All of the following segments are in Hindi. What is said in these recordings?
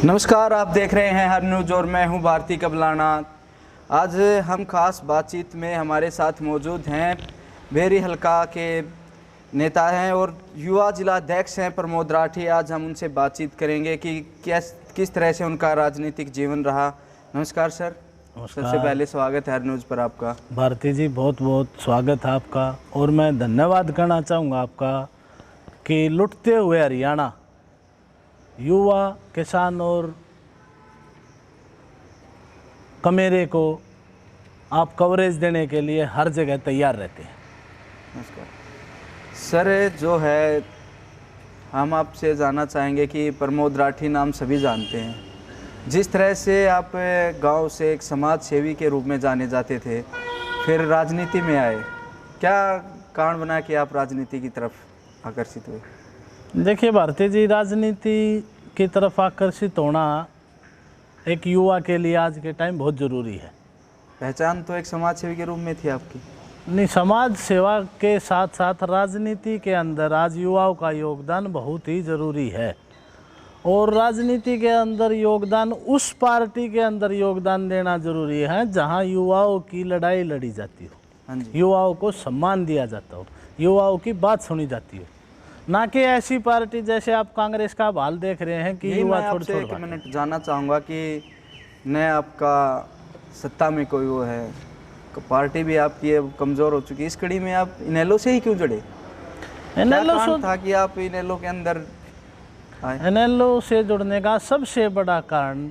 नमस्कार, आप देख रहे हैं हर न्यूज़ और मैं हूं भारती कबलाना। आज हम खास बातचीत में हमारे साथ मौजूद हैं बेरी हलका के नेता हैं और युवा जिला अध्यक्ष हैं प्रमोद राठी। आज हम उनसे बातचीत करेंगे कि किस तरह से उनका राजनीतिक जीवन रहा। नमस्कार सर। नमस्कार। सबसे पहले स्वागत है हर न्यूज़ पर आपका। भारती जी, बहुत बहुत स्वागत है आपका और मैं धन्यवाद करना चाहूँगा आपका कि लुटते हुए हरियाणा युवा किसान और कमेरे को आप कवरेज देने के लिए हर जगह तैयार रहते हैं। नमस्कार सर। जो है हम आपसे जानना चाहेंगे कि प्रमोद राठी नाम सभी जानते हैं, जिस तरह से आप गांव से एक समाज सेवी के रूप में जाने जाते थे, फिर राजनीति में आए, क्या कारण बना कि आप राजनीति की तरफ आकर्षित हुए? देखिए भारती जी, राजनीति की तरफ आकर्षित होना एक युवा के लिए आज के टाइम बहुत ज़रूरी है। पहचान तो एक समाज सेवी के रूप में थी आपकी। नहीं, समाज सेवा के साथ साथ राजनीति के अंदर आज युवाओं का योगदान बहुत ही ज़रूरी है और राजनीति के अंदर योगदान, उस पार्टी के अंदर योगदान देना ज़रूरी है जहां युवाओं की लड़ाई लड़ी जाती हो, हाँ जी। युवाओं को सम्मान दिया जाता हो, युवाओं की बात सुनी जाती हो, ना कि ऐसी पार्टी जैसे आप कांग्रेस का हाल देख रहे हैं कि युवा छोड़ छोड़ एक मिनट जानना चाहूँगा कि न आपका सत्ता में कोई वो है, पार्टी भी आपकी कमज़ोर हो चुकी है, इस कड़ी में आप इनेलो से ही क्यों जुड़े? इनेलो था कि आप इनेलो के अंदर आए? इनेलो से जुड़ने का सबसे बड़ा कारण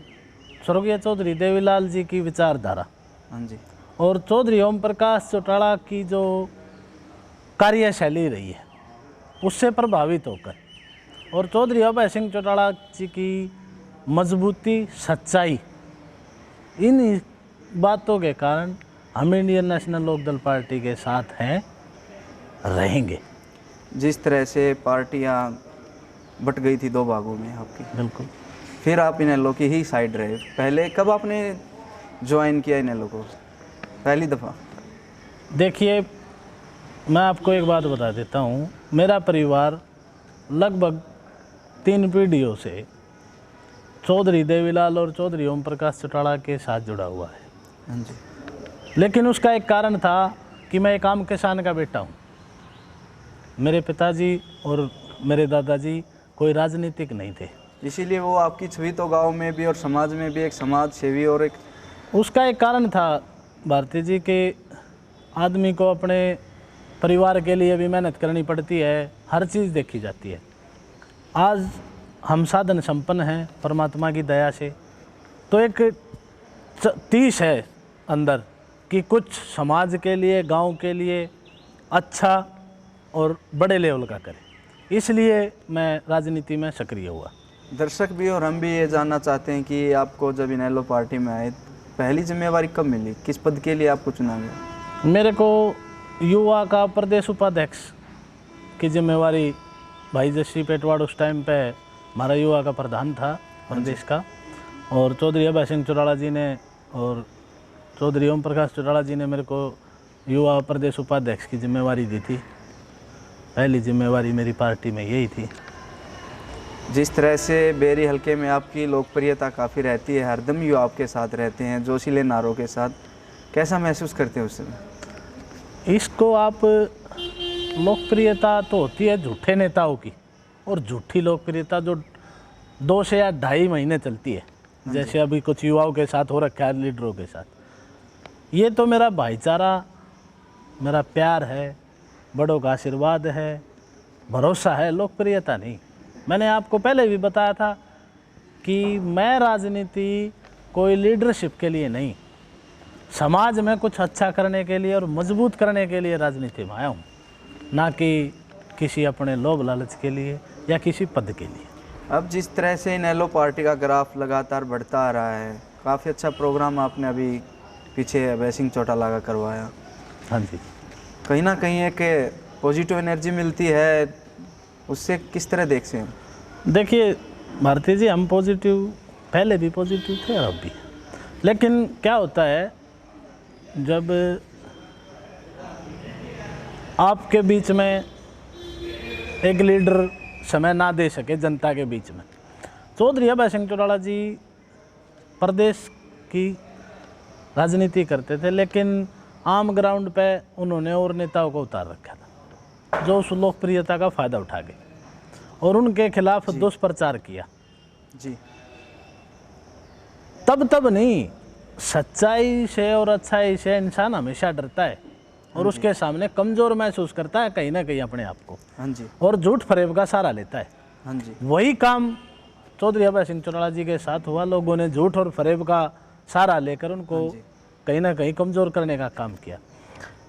स्वर्गीय चौधरी देवीलाल जी की विचारधारा, हाँ जी, और चौधरी ओम प्रकाश चौटाला की जो कार्यशैली रही है उससे प्रभावित होकर, और चौधरी अभय सिंह चौटाला जी की मजबूती, सच्चाई, इन बातों के कारण हम इंडियन नेशनल लोकदल पार्टी के साथ हैं, रहेंगे। जिस तरह से पार्टियां बट गई थी दो भागों में आपकी, बिल्कुल। फिर आप इनेलो की ही साइड रहे। पहले कब आपने ज्वाइन किया इनेलो को? पहली दफ़ा? देखिए, मैं आपको एक बात बता देता हूँ, मेरा परिवार लगभग 3 पीढ़ियों से चौधरी देवीलाल और चौधरी ओम प्रकाश चौटाला के साथ जुड़ा हुआ है। हाँ जी। लेकिन उसका एक कारण था कि मैं एक आम किसान का बेटा हूँ। मेरे पिताजी और मेरे दादाजी कोई राजनीतिक नहीं थे, इसीलिए वो आपकी छवि तो गांव में भी और समाज में भी एक समाज सेवी और एक, उसका एक कारण था भारती जी के आदमी को अपने परिवार के लिए भी मेहनत करनी पड़ती है, हर चीज़ देखी जाती है। आज हम साधन संपन्न हैं परमात्मा की दया से, तो एक 30 है अंदर कि कुछ समाज के लिए, गांव के लिए अच्छा और बड़े लेवल का करें, इसलिए मैं राजनीति में सक्रिय हुआ। दर्शक भी और हम भी ये जानना चाहते हैं कि आपको जब इनेलो पार्टी में आए, पहली जिम्मेवारी कब मिली? किस पद के लिए आपको चुना गया? मेरे को युवा का प्रदेश उपाध्यक्ष की जिम्मेवारी, भाई जस्सी पेटवाड़ उस टाइम पे हमारा युवा का प्रधान था प्रदेश का, और चौधरी अभय सिंह चौटाला जी ने और चौधरी ओम प्रकाश चौटाला जी ने मेरे को युवा प्रदेश उपाध्यक्ष की जिम्मेवारी दी थी। पहली जिम्मेवारी मेरी पार्टी में यही थी। जिस तरह से बेरी हलके में आपकी लोकप्रियता काफ़ी रहती है, हरदम युवा आपके साथ रहते हैं जोशीले नारों के साथ, कैसा महसूस करते हैं उस समय? इसको आप, लोकप्रियता तो होती है झूठे नेताओं की, और झूठी लोकप्रियता जो 2 से या 2.5 महीने चलती है, जैसे अभी कुछ युवाओं के साथ हो रखा है, लीडरों के साथ। ये तो मेरा भाईचारा, मेरा प्यार है, बड़ों का आशीर्वाद है, भरोसा है, लोकप्रियता नहीं। मैंने आपको पहले भी बताया था कि मैं राजनीति कोई लीडरशिप के लिए नहीं, समाज में कुछ अच्छा करने के लिए और मजबूत करने के लिए राजनीति में आया हूँ, ना कि किसी अपने लोभ लालच के लिए या किसी पद के लिए। अब जिस तरह से इनेलो पार्टी का ग्राफ लगातार बढ़ता आ रहा है, काफ़ी अच्छा प्रोग्राम आपने अभी पीछे अभय सिंह चौटाला का करवाया। हाँ जी। कहीं ना कहीं एक पॉजिटिव एनर्जी मिलती है, उससे किस तरह देखते हैं? देखिए भारती जी, हम पॉजिटिव, पहले भी पॉजिटिव थे और अब भी, लेकिन क्या होता है जब आपके बीच में एक लीडर समय ना दे सके जनता के बीच में, चौधरी अभय सिंह चौटाला जी प्रदेश की राजनीति करते थे, लेकिन आम ग्राउंड पे उन्होंने और नेताओं को उतार रखा था जो उस लोकप्रियता का फ़ायदा उठा गए और उनके खिलाफ दुष्प्रचार किया। जी। तब नहीं, सच्चाई से और अच्छाई से इंसान हमेशा डरता है और उसके सामने कमज़ोर महसूस करता है कहीं ना कहीं अपने आप को। हाँ जी। और झूठ फरेब का सहारा लेता है। हाँ जी। वही काम चौधरी अभय सिंह चौटाला जी के साथ हुआ। लोगों ने झूठ और फरेब का सहारा लेकर उनको कहीं ना कहीं कमज़ोर करने का काम किया।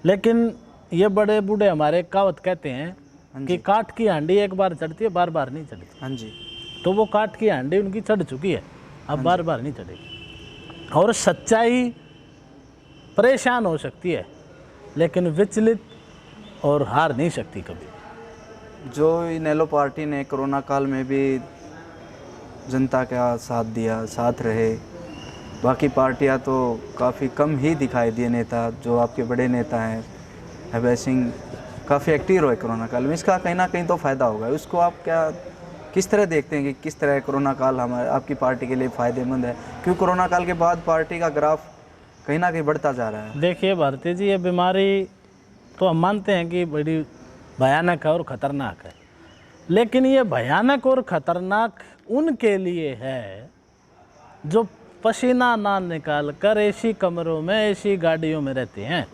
लेकिन ये बड़े बूढ़े हमारे कहावत कहते हैं कि काठ की हांडी एक बार चढ़ती है, बार बार नहीं चढ़ती। हाँ जी। तो वो काठ की हांडी उनकी चढ़ चुकी है, अब बार बार नहीं चढ़ेगी। और सच्चाई परेशान हो सकती है लेकिन विचलित और हार नहीं सकती कभी। जो इनेलो पार्टी ने कोरोना काल में भी जनता का साथ दिया, साथ रहे, बाकी पार्टियां तो काफ़ी कम ही दिखाई दिए नेता। जो आपके बड़े नेता हैं अभय सिंह काफ़ी एक्टिव रहे कोरोना काल में, इसका कहीं ना कहीं तो फ़ायदा होगा। उसको आप किस तरह देखते हैं कि किस तरह कोरोना काल हमारे आपकी पार्टी के लिए फ़ायदेमंद है? क्योंकि कोरोना काल के बाद पार्टी का ग्राफ कहीं ना कहीं बढ़ता जा रहा है। देखिए भारती जी, ये बीमारी तो हम मानते हैं कि बड़ी भयानक है और ख़तरनाक है, लेकिन ये भयानक और ख़तरनाक उनके लिए है जो पसीना ना निकाल कर एसी कमरों में, एसी गाड़ियों में रहते हैं।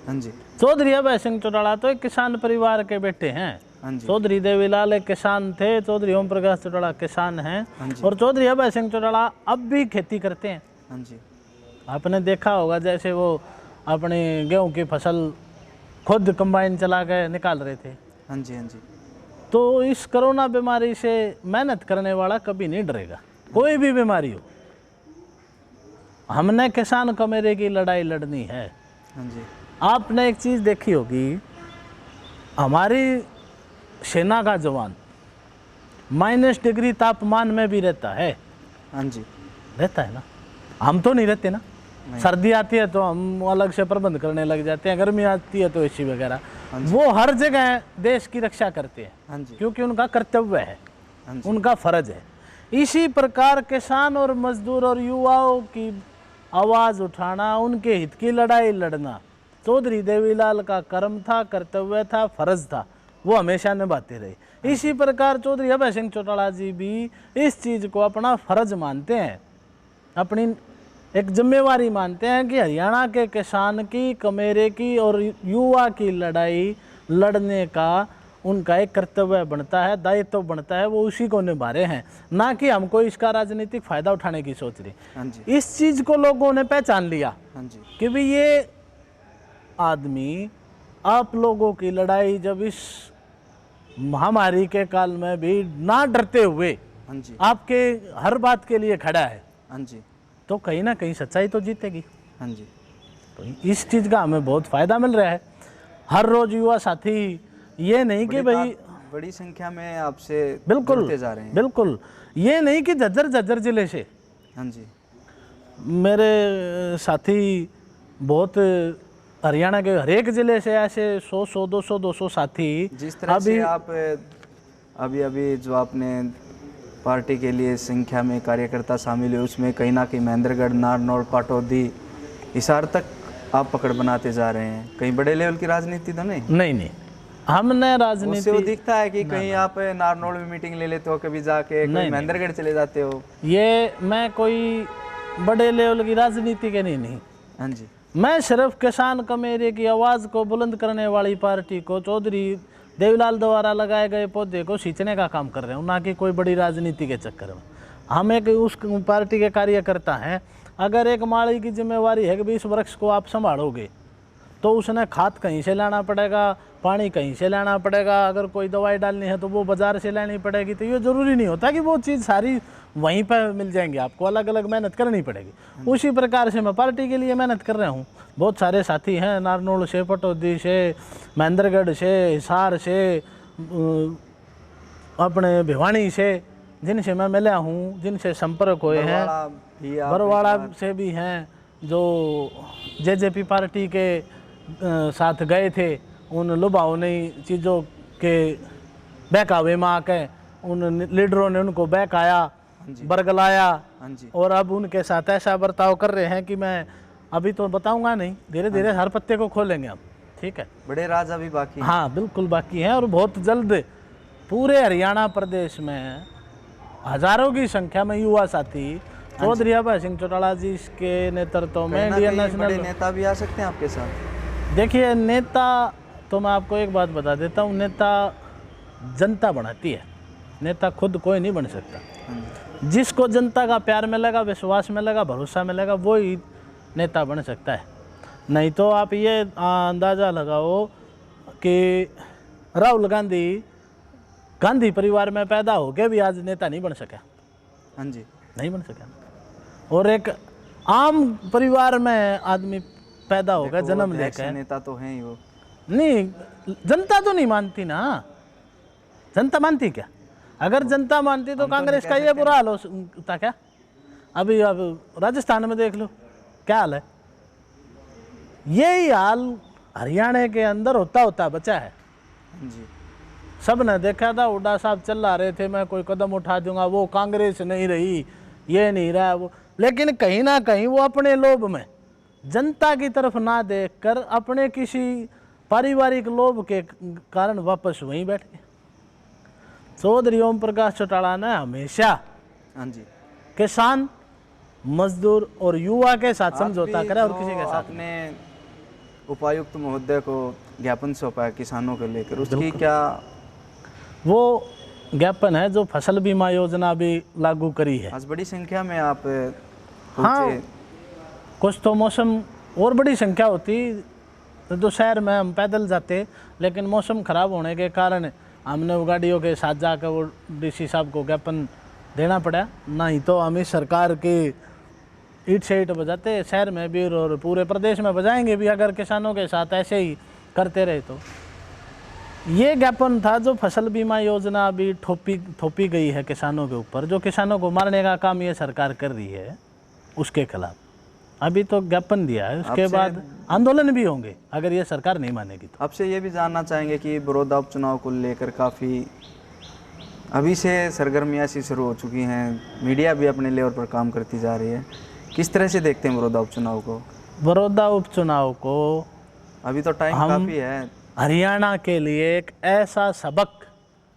हाँ जी। चौधरी अभय सिंह चौटाला तो एक किसान परिवार के बेटे हैं। हाँ जी। चौधरी देवीलाल एक किसान थे, चौधरी ओम प्रकाश चौटाला किसान हैं, हाँ जी। और चौधरी अभय सिंह चौटाला अब भी खेती करते हैं। हाँ जी। आपने देखा होगा जैसे वो अपनी गेहूं की फसल खुद कंबाइन चला के निकाल रहे थे। हाँ जी। हाँ जी। तो इस कोरोना बीमारी से मेहनत करने वाला कभी नहीं डरेगा, कोई भी बीमारी हो। हमने किसान कमेरे की लड़ाई लड़नी है। हाँ जी। आपने एक चीज़ देखी होगी, हमारी सेना का जवान -डिग्री तापमान में भी रहता है। हाँ जी। रहता है ना, हम तो नहीं रहते ना। सर्दी आती है तो हम अलग से प्रबंध करने लग जाते हैं, गर्मी आती है तो एसी वगैरह। वो हर जगह देश की रक्षा करते हैं। हाँ जी। क्योंकि उनका कर्तव्य है, हाँ जी। उनका फर्ज है। इसी प्रकार किसान और मजदूर और युवाओं की आवाज़ उठाना, उनके हित की लड़ाई लड़ना चौधरी देवीलाल का कर्म था, कर्तव्य था, फर्ज था, वो हमेशा निभाते रहे। इसी प्रकार चौधरी अभय सिंह चौटाला जी भी इस चीज़ को अपना फर्ज मानते हैं, अपनी एक जिम्मेवारी मानते हैं कि हरियाणा के किसान की, कमेरे की और युवा की लड़ाई लड़ने का उनका एक कर्तव्य बनता है, दायित्व बनता है, वो उसी को निभा रहे हैं, ना कि हमको इसका राजनीतिक फ़ायदा उठाने की सोच रही। हाँ जी। इस चीज़ को लोगों ने पहचान लिया। हाँ जी। कि भी ये आदमी आप लोगों की लड़ाई जब इस महामारी के काल में भी ना डरते हुए हाँ जी। आपके हर बात के लिए खड़ा है, हाँ जी। तो कहीं ना कहीं सच्चाई तो जीतेगी। हाँ जी। तो इस चीज़ का हमें बहुत फ़ायदा मिल रहा है। हर रोज़ युवा साथी ये नहीं कि भाई बड़ी संख्या में आपसे बिल्कुल जुड़ते जा रहे हैं। बिल्कुल, ये नहीं कि झज्जर जिले से। हाँ जी। मेरे साथी बहुत हरियाणा के हर एक ज़िले से ऐसे 100 200 साथी जिस तरह से आप अभी जो आपने पार्टी के लिए संख्या में कार्यकर्ता शामिल हुए, उसमें कहीं ना कहीं महेंद्रगढ़, नारनौल, पाटौदी, हिसार तक आप पकड़ बनाते जा रहे हैं। कहीं बड़े लेवल की राजनीति तो नहीं? नहीं, हमने उससे राजनीति वो दिखता है कि कहीं आप नारनौल में मीटिंग ले लेते हो, कभी जाके कहीं महेंद्रगढ़ चले जाते हो। ये मैं कोई बड़े लेवल की राजनीति के नहीं। हाँ जी। मैं सिर्फ किसान कमेरे की आवाज़ को बुलंद करने वाली पार्टी को, चौधरी देवीलाल द्वारा लगाए गए पौधे को सींचने का काम कर रहे हैं, ना कि कोई बड़ी राजनीति के चक्कर में। हम एक उस पार्टी के कार्यकर्ता हैं। अगर एक माली की जिम्मेवारी है कि भाई इस वृक्ष को आप संभालोगे, तो उसने खाद कहीं से लाना पड़ेगा, पानी कहीं से लाना पड़ेगा, अगर कोई दवाई डालनी है तो वो बाज़ार से लानी पड़ेगी। तो ये ज़रूरी नहीं होता कि वो चीज़ सारी वहीं पर मिल जाएंगी, आपको अलग अलग मेहनत करनी पड़ेगी। उसी प्रकार से मैं पार्टी के लिए मेहनत कर रहा हूँ। बहुत सारे साथी हैं, नारनौल से, पटौदी से, महेंद्रगढ़ से, हिसार से, अपने भिवानी से, जिनसे मैं मिला हूँ, जिनसे संपर्क हुए हैं। बरवाड़ा से भी हैं जो जेजेपी पार्टी के साथ गए थे, उन लुभावनी चीज़ों के बहकावे में आके उन लीडरों ने उनको बहकाया जी। बरगलाया, हाँ जी। और अब उनके साथ ऐसा बर्ताव कर रहे हैं कि मैं अभी तो बताऊंगा नहीं, धीरे धीरे हर पत्ते को खोलेंगे हम। ठीक है, बड़े राज अभी बाकी हैं। हाँ बिल्कुल बाकी हैं, और बहुत जल्द पूरे हरियाणा प्रदेश में हजारों की संख्या में युवा साथी चौधरी अभय सिंह चौटाला जी के नेतृत्व में कहीं ना इंडियन कहीं बड़े नेशनल, नेता भी आ सकते हैं आपके साथ। देखिए नेता तो मैं आपको एक बात बता देता हूँ, नेता जनता बनाती है, नेता खुद कोई नहीं बन सकता। हाँ जी। जिसको जनता का प्यार मिलेगा, विश्वास मिलेगा, भरोसा मिलेगा, वो ही नेता बन सकता है। नहीं तो आप ये अंदाज़ा लगाओ कि राहुल गांधी गांधी परिवार में पैदा होके भी आज नेता नहीं बन सका, हाँ जी। नहीं बन सका। और एक आम परिवार में आदमी पैदा होगा, देखो, जन्म अध्यक्ष लेकर, नेता तो हैं ही वो। नहीं जनता तो नहीं मानती ना, जनता मानती क्या? अगर जनता मानती तो हम तो कांग्रेस नहीं का कह ये सकते बुरा हाल होता क्या? अभी अब राजस्थान में देख लो क्या हाल है, यही हाल हरियाणा के अंदर होता होता बचा है। हाँ जी। सब ने देखा था, हुड्डा साहब चिल्ला रहे थे मैं कोई कदम उठा दूंगा, वो कांग्रेस नहीं रही, ये नहीं रहा वो, लेकिन कहीं ना कहीं वो अपने लोभ में जनता की तरफ ना देखकर अपने किसी पारिवारिक लोभ के कारण वापस वहीं बैठ गए। चौधरी ओम प्रकाश चौटाला ने हमेशा हाँ जी। किसान, मजदूर और युवा के साथ समझौता आप भी करा, और जो किसी के साथ आपने उपायुक्त महोदय को ज्ञापन सौंपा है किसानों को लेकर, उसकी क्या? वो ज्ञापन है जो फसल बीमा योजना भी लागू करी है। आज बड़ी संख्या में आप हाँ, पहुंचे। कुछ तो मौसम और बड़ी संख्या होती तो शहर में हम पैदल जाते, लेकिन मौसम खराब होने के कारण हमने वो गाड़ियों के साथ जाकर वो डीसी साहब को ज्ञापन देना पड़ा, नहीं तो हम इस सरकार की ईट से ईट बजाते शहर में भी और पूरे प्रदेश में बजाएंगे भी अगर किसानों के साथ ऐसे ही करते रहे तो। ये ज्ञापन था जो फसल बीमा योजना अभी थोपी गई है किसानों के ऊपर, जो किसानों को मारने का काम ये सरकार कर रही है, उसके खिलाफ अभी तो ज्ञापन दिया है, उसके बाद आंदोलन भी होंगे अगर ये सरकार नहीं मानेगी तो। आपसे ये भी जानना चाहेंगे कि बड़ौदा उपचुनाव को लेकर काफ़ी अभी से सरगर्मियाँ सी शुरू हो चुकी हैं, मीडिया भी अपने लेवल पर काम करती जा रही है, किस तरह से देखते हैं बड़ौदा उपचुनाव को? बड़ौदा उपचुनाव को अभी तो टाइम काफ़ी है। हरियाणा के लिए एक ऐसा सबक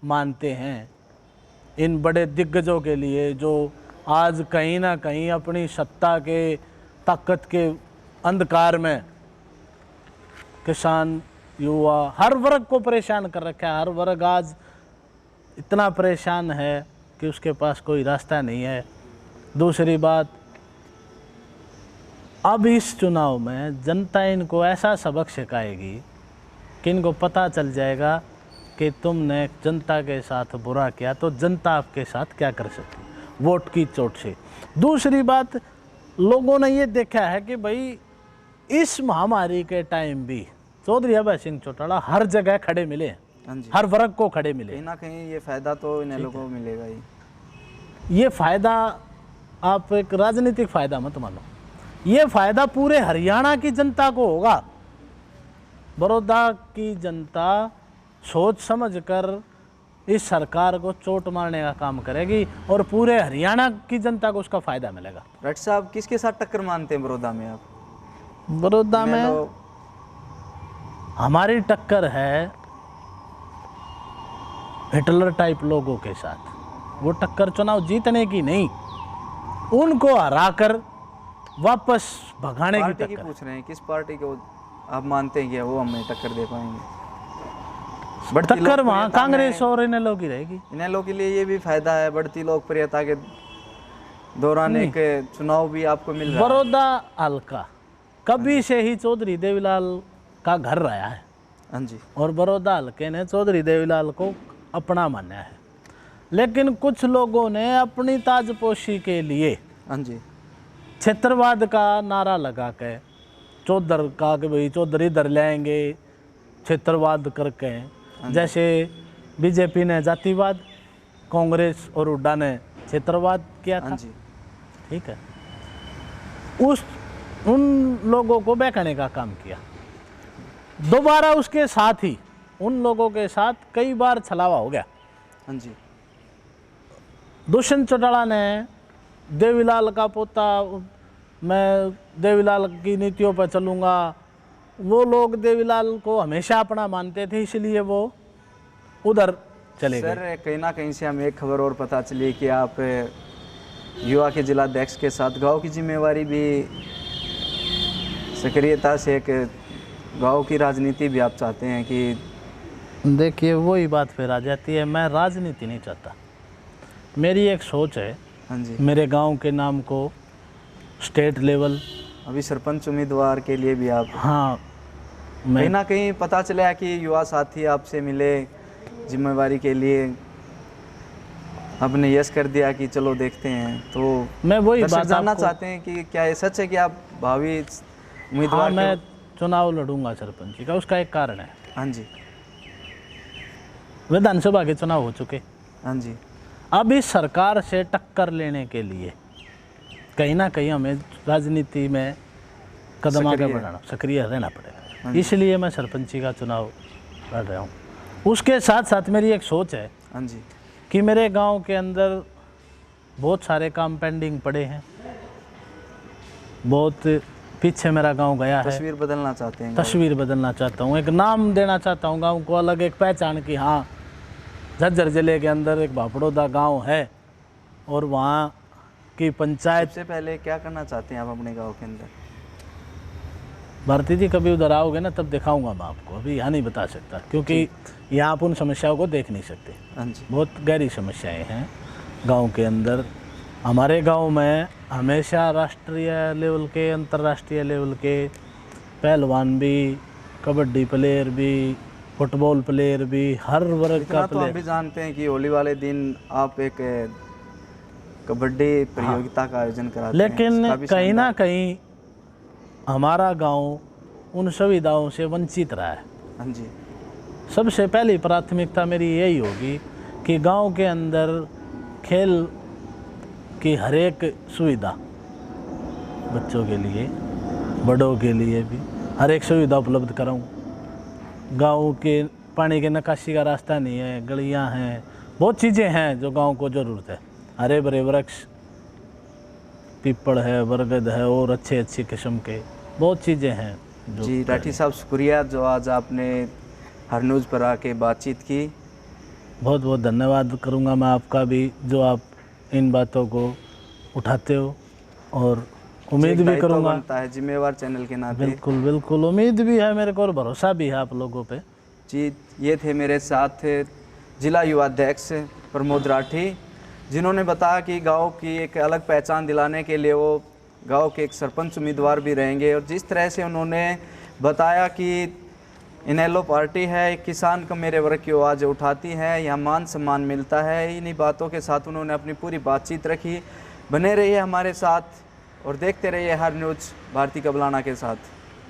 मानते हैं, इन बड़े दिग्गजों के लिए जो आज कहीं ना कहीं अपनी सत्ता के ताकत के अंधकार में किसान, युवा, हर वर्ग को परेशान कर रखा है। हर वर्ग आज इतना परेशान है कि उसके पास कोई रास्ता नहीं है। दूसरी बात, अब इस चुनाव में जनता इनको ऐसा सबक सिखाएगी कि इनको पता चल जाएगा कि तुमने जनता के साथ बुरा किया तो जनता आपके साथ क्या कर सकती है, वोट की चोट से। दूसरी बात, लोगों ने ये देखा है कि भाई इस महामारी के टाइम भी चौधरी अभय सिंह चौटाला हर जगह खड़े मिले हैं, हाँ जी। हर वर्ग को खड़े मिले। कहीं ना कहीं ये फ़ायदा तो इन लोगों को मिलेगा ही। ये फ़ायदा आप एक राजनीतिक फ़ायदा मत मानो, ये फ़ायदा पूरे हरियाणा की जनता को होगा। बड़ौदा की जनता सोच समझकर इस सरकार को चोट मारने का काम करेगी और पूरे हरियाणा की जनता को उसका फ़ायदा मिलेगा। राठ साहब, किसके साथ टक्कर मानते हैं बड़ौदा में आप? बड़ौदा में हमारी टक्कर है हिटलर टाइप लोगों के साथ। वो टक्कर चुनाव जीतने की नहीं, उनको हराकर वापस भगाने की टक्कर टक्कर। पूछ रहे हैं किस पार्टी को आप मानते हैं कि वो हमें टक्कर दे पाएंगे? टक्कर वहाँ कांग्रेस और इनेलो की रहेगी। इनेलो के लिए ये भी फायदा है, बढ़ती लोकप्रियता के दौरान एक चुनाव भी आपको मिल रहा है। बड़ौदा हल्का कभी से ही चौधरी देवीलाल का घर रहा है। हाँ जी। और बड़ौदा हल्के ने चौधरी देवीलाल को अपना माना है, लेकिन कुछ लोगों ने अपनी ताजपोशी के लिए हाँ जी क्षेत्रवाद का नारा लगा के चौधर का कि भाई चौधर इधर लाएंगे क्षेत्रवाद करके, जैसे बीजेपी ने जातिवाद, कांग्रेस और हुड्डा ने क्षेत्रवाद किया था। हाँ जी। ठीक है, उन लोगों को बहकाने का काम किया। दोबारा उसके साथ ही उन लोगों के साथ कई बार छलावा हो गया। हाँ जी। दुष्यंत चौटाला ने देवीलाल का पोता, मैं देवीलाल की नीतियों पर चलूँगा, वो लोग देवीलाल को हमेशा अपना मानते थे, इसलिए वो उधर चले गए। सर कहीं ना कहीं से हमें एक खबर और पता चली कि आप युवा के जिलाध्यक्ष के साथ गांव की जिम्मेवारी भी सक्रियता से, एक गांव की राजनीति भी आप चाहते हैं कि? देखिए वही बात फिर आ जाती है, मैं राजनीति नहीं चाहता, मेरी एक सोच है। हाँ जी। मेरे गांव के नाम को स्टेट लेवल, अभी सरपंच उम्मीदवार के लिए भी आप? हाँ, कहीं मैं ना कहीं पता चला कि युवा साथी आपसे मिले जिम्मेवारी के लिए, आपने यस कर दिया कि चलो देखते हैं, तो मैं वही दर्शक बात जानना आपको, चाहते हैं कि क्या ये सच है कि आप भावी हाँ उम्मीदवार मैं चुनाव लड़ूंगा सरपंच का। उसका एक कारण है, हाँ जी। विधानसभा के चुनाव हो चुके, हाँ जी। अब इस सरकार से टक्कर लेने के लिए कहीं ना कहीं हमें राजनीति में कदम आगे बढ़ाना, सक्रिय रहना पड़ेगा, इसलिए मैं सरपंची का चुनाव लड़ रहा हूँ। उसके साथ साथ मेरी एक सोच है हाँ जी। कि मेरे गांव के अंदर बहुत सारे काम पेंडिंग पड़े हैं, बहुत पीछे मेरा गांव गया है, तस्वीर बदलना चाहते हैं? तस्वीर बदलना चाहता हूँ, एक नाम देना चाहता हूँ गांव को, अलग एक पहचान की, हाँ झज्जर जिले के अंदर एक भापड़ोदा गांव है और वहाँ की पंचायत। सबसे पहले क्या करना चाहते हैं आप अपने गांव के अंदर? भारती जी कभी उधर आओगे ना तब दिखाऊंगा मैं आपको, अभी यहाँ नहीं बता सकता क्योंकि यहाँ आप उन समस्याओं को देख नहीं सकते। हाँ जी। बहुत गहरी समस्याएं हैं गांव के अंदर। हमारे गांव में हमेशा राष्ट्रीय लेवल के, अंतर्राष्ट्रीय लेवल के पहलवान भी, कबड्डी प्लेयर भी, फुटबॉल प्लेयर भी, हर वर्ग का इतना तो हम भी जानते हैं कि होली वाले दिन आप एक कबड्डी प्रतियोगिता का आयोजन कराते हैं, लेकिन इसका भी कहीं ना कहीं हमारा गांव उन सुविधाओं से वंचित रहा है। हाँ जी। सबसे पहली प्राथमिकता मेरी यही होगी कि गांव के अंदर खेल की हर एक सुविधा, बच्चों के लिए, बड़ों के लिए भी हर एक सुविधा उपलब्ध कराऊं। गांव के पानी के निकासी का रास्ता नहीं है, गलियां हैं, बहुत चीज़ें हैं जो गांव को ज़रूरत है। हरे भरे वृक्ष, पीपल है, बरगद है और अच्छे अच्छे किस्म के बहुत चीज़ें हैं जो। जी राठी साहब शुक्रिया जो आज आपने हर न्यूज़ पर आके बातचीत की। बहुत बहुत धन्यवाद करूंगा मैं आपका भी, जो आप इन बातों को उठाते हो, और उम्मीद भी करूंगा, बनता है जिम्मेवार चैनल के नाते। बिल्कुल बिल्कुल उम्मीद भी है मेरे को और भरोसा भी है आप लोगों पे। जी ये थे मेरे साथ जिला युवा अध्यक्ष प्रमोद राठी, जिन्होंने बताया कि गांव की एक अलग पहचान दिलाने के लिए वो गांव के एक सरपंच उम्मीदवार भी रहेंगे। और जिस तरह से उन्होंने बताया कि इनेलो पार्टी है, किसान को मेरे वर्ग की आवाज़ उठाती है, यहाँ मान सम्मान मिलता है, इन्हीं बातों के साथ उन्होंने अपनी पूरी बातचीत रखी। बने रहिए हमारे साथ और देखते रहिए हर न्यूज़ भारती कबलाना के साथ।